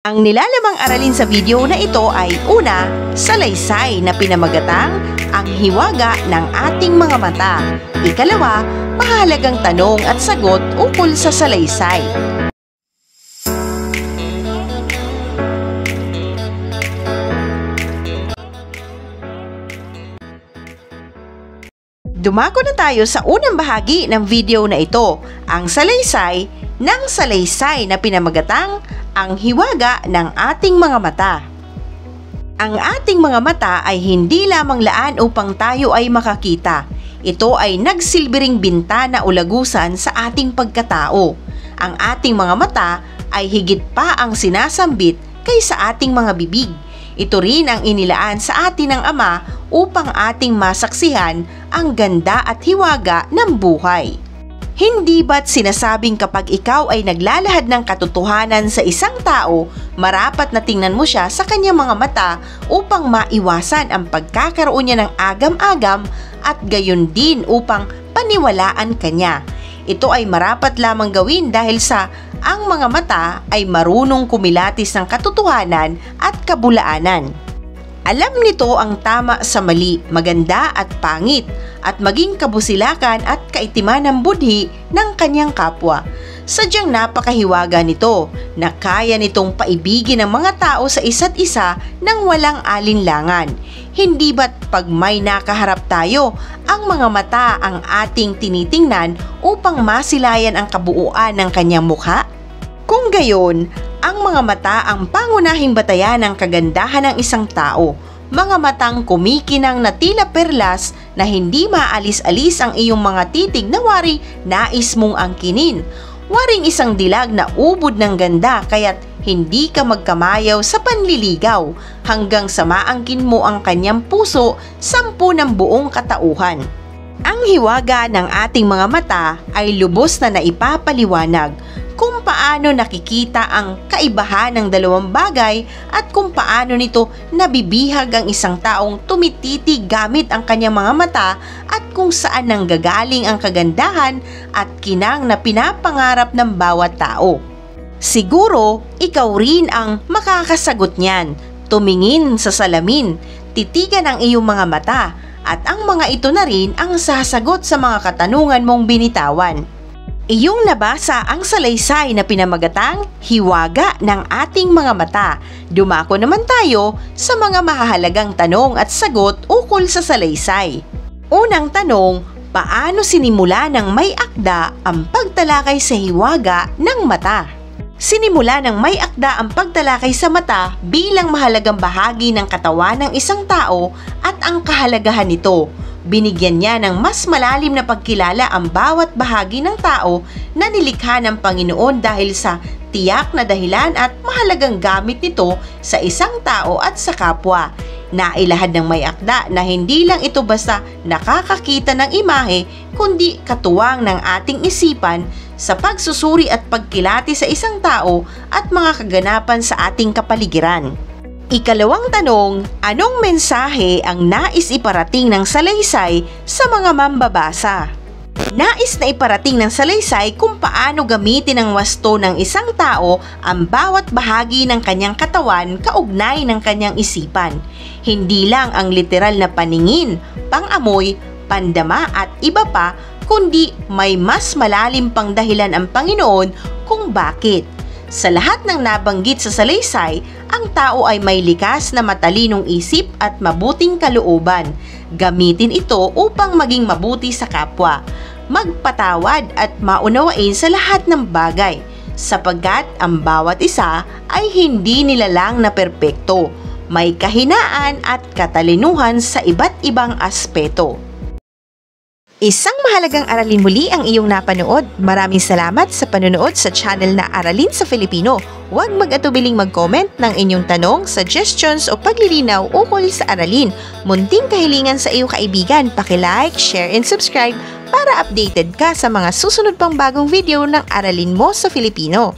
Ang nilalamang aralin sa video na ito ay una, salaysay na pinamagatang ang hiwaga ng ating mga mata. Ikalawa, mahalagang tanong at sagot ukol sa salaysay. Dumako na tayo sa unang bahagi ng video na ito, ang salaysay ng salaysay na pinamagatang ang hiwaga ng ating mga mata. Ang ating mga mata ay hindi lamang laan upang tayo ay makakita. Ito ay nagsilbing bintana o lagusan sa ating pagkatao. Ang ating mga mata ay higit pa ang sinasambit kaysa ating mga bibig. Ito rin ang inilaan sa atin ng Ama upang ating masaksihan ang ganda at hiwaga ng buhay. Hindi ba't sinasabing kapag ikaw ay naglalahad ng katotohanan sa isang tao, marapat na tingnan mo siya sa kanyang mga mata upang maiwasan ang pagkakaroon niya ng agam-agam at gayon din upang paniwalaan kanya. Ito ay marapat lamang gawin dahil sa ang mga mata ay marunong kumilatis ng katotohanan at kabulaanan. Alam nito ang tama sa mali, maganda at pangit, at maging kabusilakan at kaitiman ng budhi ng kanyang kapwa. Sadyang napakahiwaga nito na kaya nitong paibigin ang mga tao sa isa't isa nang walang alinlangan. Hindi ba't pag may nakaharap tayo, ang mga mata ang ating tinitingnan upang masilayan ang kabuuan ng kanyang mukha? Kung gayon, ang mga mata ang pangunahing batayan ng kagandahan ng isang tao. Mga matang kumikinang na tila perlas na hindi maalis-alis ang iyong mga titig na wari nais mong angkinin. Waring isang dilag na ubod ng ganda kaya't hindi ka magkamayaw sa panliligaw hanggang sa maangkin mo ang kanyang puso sampu ng buong katauhan. Ang hiwaga ng ating mga mata ay lubos na naipapaliwanag kung paano nakikita ang kaibahan ng dalawang bagay at kung paano nito nabibihag ang isang taong tumititig gamit ang kanyang mga mata at kung saan nanggagaling ang kagandahan at kinang na pinapangarap ng bawat tao. Siguro, ikaw rin ang makakasagot niyan. Tumingin sa salamin, titigan ang iyong mga mata at ang mga ito na rin ang sasagot sa mga katanungan mong binitawan. Iyong nabasa ang salaysay na pinamagatang hiwaga ng ating mga mata. Dumako naman tayo sa mga mahahalagang tanong at sagot ukol sa salaysay. Unang tanong, paano sinimula ng may akda ang pagtalakay sa hiwaga ng mata? Sinimula ng may akda ang pagtalakay sa mata bilang mahalagang bahagi ng katawan ng isang tao at ang kahalagahan nito. Binigyan niya ng mas malalim na pagkilala ang bawat bahagi ng tao na nilikha ng Panginoon dahil sa tiyak na dahilan at mahalagang gamit nito sa isang tao at sa kapwa. Nailahad ng may akda na hindi lang ito basta nakakakita ng imahe kundi katuwang ng ating isipan sa pagsusuri at pagkilati sa isang tao at mga kaganapan sa ating kapaligiran. Ikalawang tanong, anong mensahe ang nais iparating ng salaysay sa mga mambabasa? Nais na iparating ng salaysay kung paano gamitin ang wasto ng isang tao ang bawat bahagi ng kanyang katawan kaugnay ng kanyang isipan. Hindi lang ang literal na paningin, pangamoy, pandama at iba pa, kundi may mas malalim pang dahilan ang Panginoon kung bakit. Sa lahat ng nabanggit sa salaysay, ang tao ay may likas na matalinong isip at mabuting kalooban. Gamitin ito upang maging mabuti sa kapwa, magpatawad at maunawain sa lahat ng bagay, sapagkat ang bawat isa ay hindi nilalang na perpekto, may kahinaan at katalinuhan sa iba't ibang aspeto. Isang mahalagang aralin muli ang iyong napanood. Maraming salamat sa panonood sa channel na Aralin sa Filipino. Huwag mag-atubiling mag-comment ng inyong tanong, suggestions o paglilinaw ukol sa aralin. Munting kahilingan sa iyong kaibigan, paki-like, share and subscribe para updated ka sa mga susunod pang bagong video ng Aralin mo sa Filipino.